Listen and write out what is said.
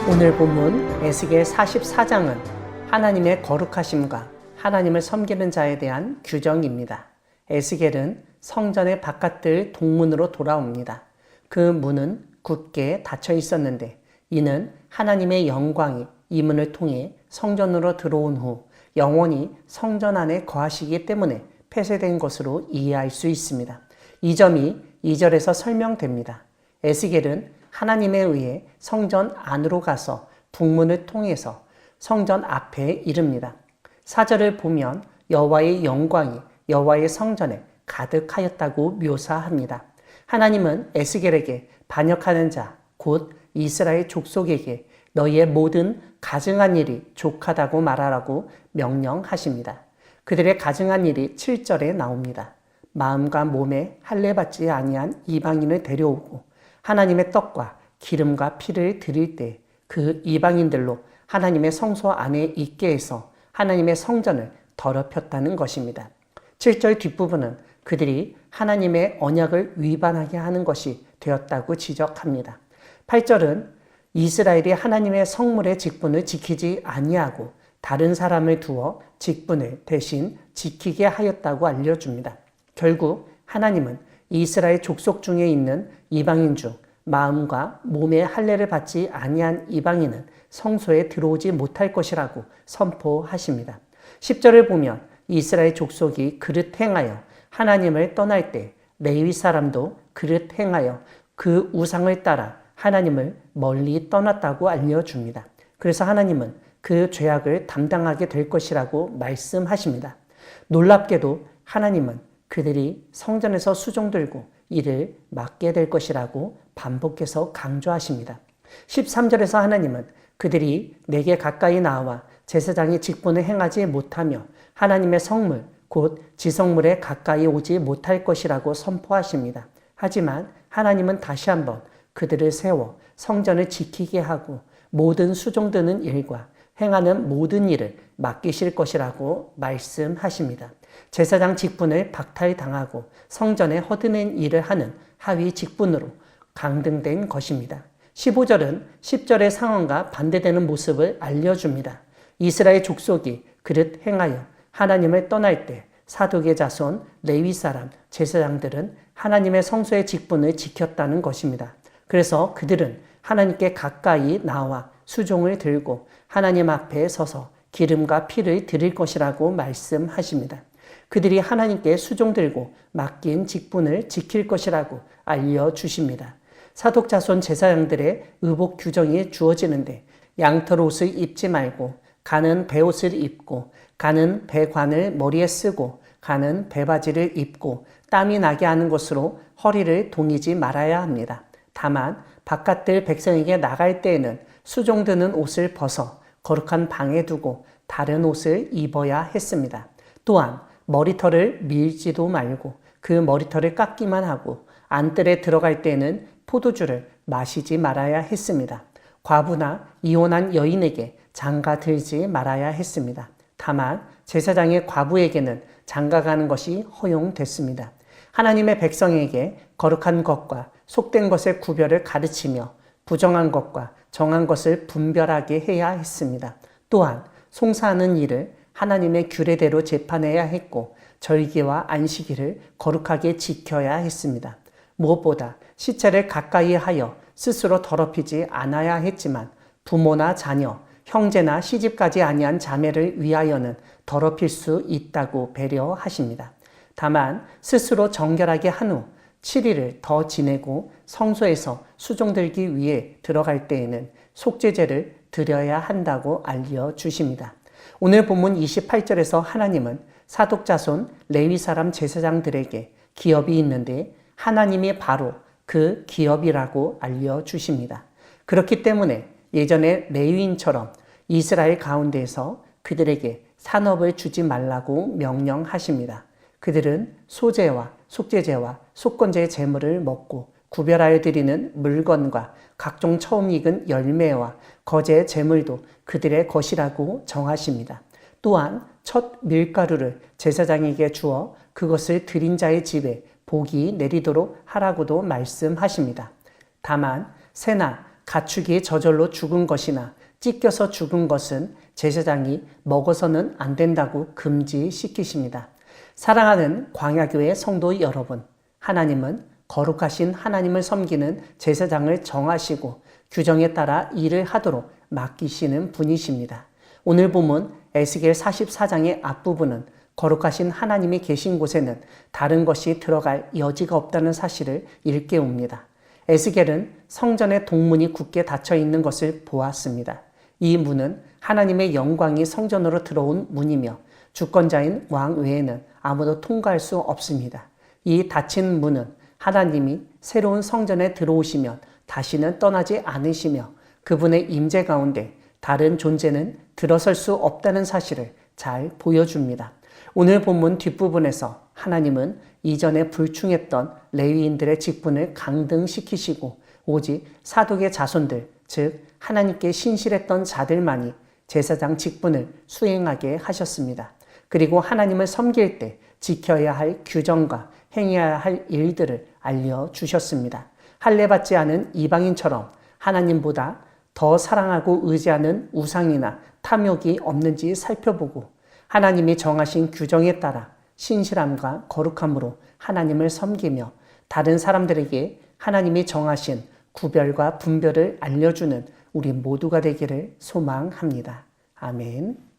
오늘 본문 에스겔 44장은 하나님의 거룩하심과 하나님을 섬기는 자에 대한 규정입니다. 에스겔은 성전의 바깥들 동문으로 돌아옵니다. 그 문은 굳게 닫혀 있었는데 이는 하나님의 영광이 이 문을 통해 성전으로 들어온 후 영원히 성전 안에 거하시기 때문에 폐쇄된 것으로 이해할 수 있습니다. 이 점이 2절에서 설명됩니다. 에스겔은 하나님에 의해 성전 안으로 가서 북문을 통해서 성전 앞에 이릅니다. 4절을 보면 여호와의 영광이 여호와의 성전에 가득하였다고 묘사합니다. 하나님은 에스겔에게 반역하는 자, 곧 이스라엘 족속에게 너희의 모든 가증한 일이 족하다고 말하라고 명령하십니다. 그들의 가증한 일이 7절에 나옵니다. 마음과 몸에 할례받지 아니한 이방인을 데려오고 하나님의 떡과 기름과 피를 드릴 때 그 이방인들로 하나님의 성소 안에 있게 해서 하나님의 성전을 더럽혔다는 것입니다. 7절 뒷부분은 그들이 하나님의 언약을 위반하게 하는 것이 되었다고 지적합니다. 8절은 이스라엘이 하나님의 성물의 직분을 지키지 아니하고 다른 사람을 두어 직분을 대신 지키게 하였다고 알려줍니다. 결국 하나님은 이스라엘 족속 중에 있는 이방인 중 마음과 몸의 할례를 받지 아니한 이방인은 성소에 들어오지 못할 것이라고 선포하십니다. 10절을 보면 이스라엘 족속이 그릇 행하여 하나님을 떠날 때 레위 사람도 그릇 행하여 그 우상을 따라 하나님을 멀리 떠났다고 알려줍니다. 그래서 하나님은 그 죄악을 담당하게 될 것이라고 말씀하십니다. 놀랍게도 하나님은 그들이 성전에서 수종 들고 이를 맡게 될 것이라고 반복해서 강조하십니다. 13절에서 하나님은 그들이 내게 가까이 나와 제사장의 직분을 행하지 못하며 하나님의 성물, 곧 지성물에 가까이 오지 못할 것이라고 선포하십니다. 하지만 하나님은 다시 한번 그들을 세워 성전을 지키게 하고 모든 수종드는 일과 행하는 모든 일을 맡기실 것이라고 말씀하십니다. 제사장 직분을 박탈당하고 성전에 허드낸 일을 하는 하위 직분으로 강등된 것입니다. 15절은 10절의 상황과 반대되는 모습을 알려줍니다. 이스라엘 족속이 그릇 행하여 하나님을 떠날 때 사독의 자손 레위 사람 제사장들은 하나님의 성소의 직분을 지켰다는 것입니다. 그래서 그들은 하나님께 가까이 나와 수종을 들고 하나님 앞에 서서 기름과 피를 드릴 것이라고 말씀하십니다. 그들이 하나님께 수종 들고 맡긴 직분을 지킬 것이라고 알려주십니다. 사독 자손 제사장들의 의복 규정이 주어지는데 양털 옷을 입지 말고 가는 베옷을 입고 가는 베관을 머리에 쓰고 가는 베바지를 입고 땀이 나게 하는 것으로 허리를 동이지 말아야 합니다. 다만 바깥들 백성에게 나갈 때에는 수종드는 옷을 벗어 거룩한 방에 두고 다른 옷을 입어야 했습니다. 또한 머리털을 밀지도 말고 그 머리털을 깎기만 하고 안뜰에 들어갈 때는 포도주를 마시지 말아야 했습니다. 과부나 이혼한 여인에게 장가 들지 말아야 했습니다. 다만 제사장의 과부에게는 장가가는 것이 허용됐습니다. 하나님의 백성에게 거룩한 것과 속된 것의 구별을 가르치며 부정한 것과 정한 것을 분별하게 해야 했습니다. 또한 송사하는 일을 하나님의 규례대로 재판해야 했고 절기와 안식일을 거룩하게 지켜야 했습니다. 무엇보다 시체를 가까이 하여 스스로 더럽히지 않아야 했지만 부모나 자녀, 형제나 시집가지 아니한 자매를 위하여는 더럽힐 수 있다고 배려하십니다. 다만 스스로 정결하게 한 후 7일을 더 지내고 성소에서 수종들기 위해 들어갈 때에는 속죄제를 드려야 한다고 알려주십니다. 오늘 본문 28절에서 하나님은 사독자손 레위 사람 제사장들에게 기업이 있는데 하나님이 바로 그 기업이라고 알려주십니다. 그렇기 때문에 예전에 레위인처럼 이스라엘 가운데에서 그들에게 산업을 주지 말라고 명령하십니다. 그들은 소제와 속죄제와 속건제의 제물을 먹고 구별하여 드리는 물건과 각종 처음 익은 열매와 거제의 제물도 그들의 것이라고 정하십니다. 또한 첫 밀가루를 제사장에게 주어 그것을 드린 자의 집에 복이 내리도록 하라고도 말씀하십니다. 다만 새나 가축이 저절로 죽은 것이나 찢겨서 죽은 것은 제사장이 먹어서는 안 된다고 금지시키십니다. 사랑하는 광야교회 성도 여러분, 하나님은 거룩하신 하나님을 섬기는 제사장을 정하시고 규정에 따라 일을 하도록 맡기시는 분이십니다. 오늘 본문 에스겔 44장의 앞부분은 거룩하신 하나님이 계신 곳에는 다른 것이 들어갈 여지가 없다는 사실을 일깨웁니다. 에스겔은 성전의 동문이 굳게 닫혀 있는 것을 보았습니다. 이 문은 하나님의 영광이 성전으로 들어온 문이며 주권자인 왕 외에는 아무도 통과할 수 없습니다. 이 닫힌 문은 하나님이 새로운 성전에 들어오시면 다시는 떠나지 않으시며 그분의 임재 가운데 다른 존재는 들어설 수 없다는 사실을 잘 보여줍니다. 오늘 본문 뒷부분에서 하나님은 이전에 불충했던 레위인들의 직분을 강등시키시고 오직 사독의 자손들, 즉 하나님께 신실했던 자들만이 제사장 직분을 수행하게 하셨습니다. 그리고 하나님을 섬길 때 지켜야 할 규정과 행해야 할 일들을 알려주셨습니다. 할례받지 않은 이방인처럼 하나님보다 더 사랑하고 의지하는 우상이나 탐욕이 없는지 살펴보고 하나님이 정하신 규정에 따라 신실함과 거룩함으로 하나님을 섬기며 다른 사람들에게 하나님이 정하신 구별과 분별을 알려주는 우리 모두가 되기를 소망합니다. 아멘.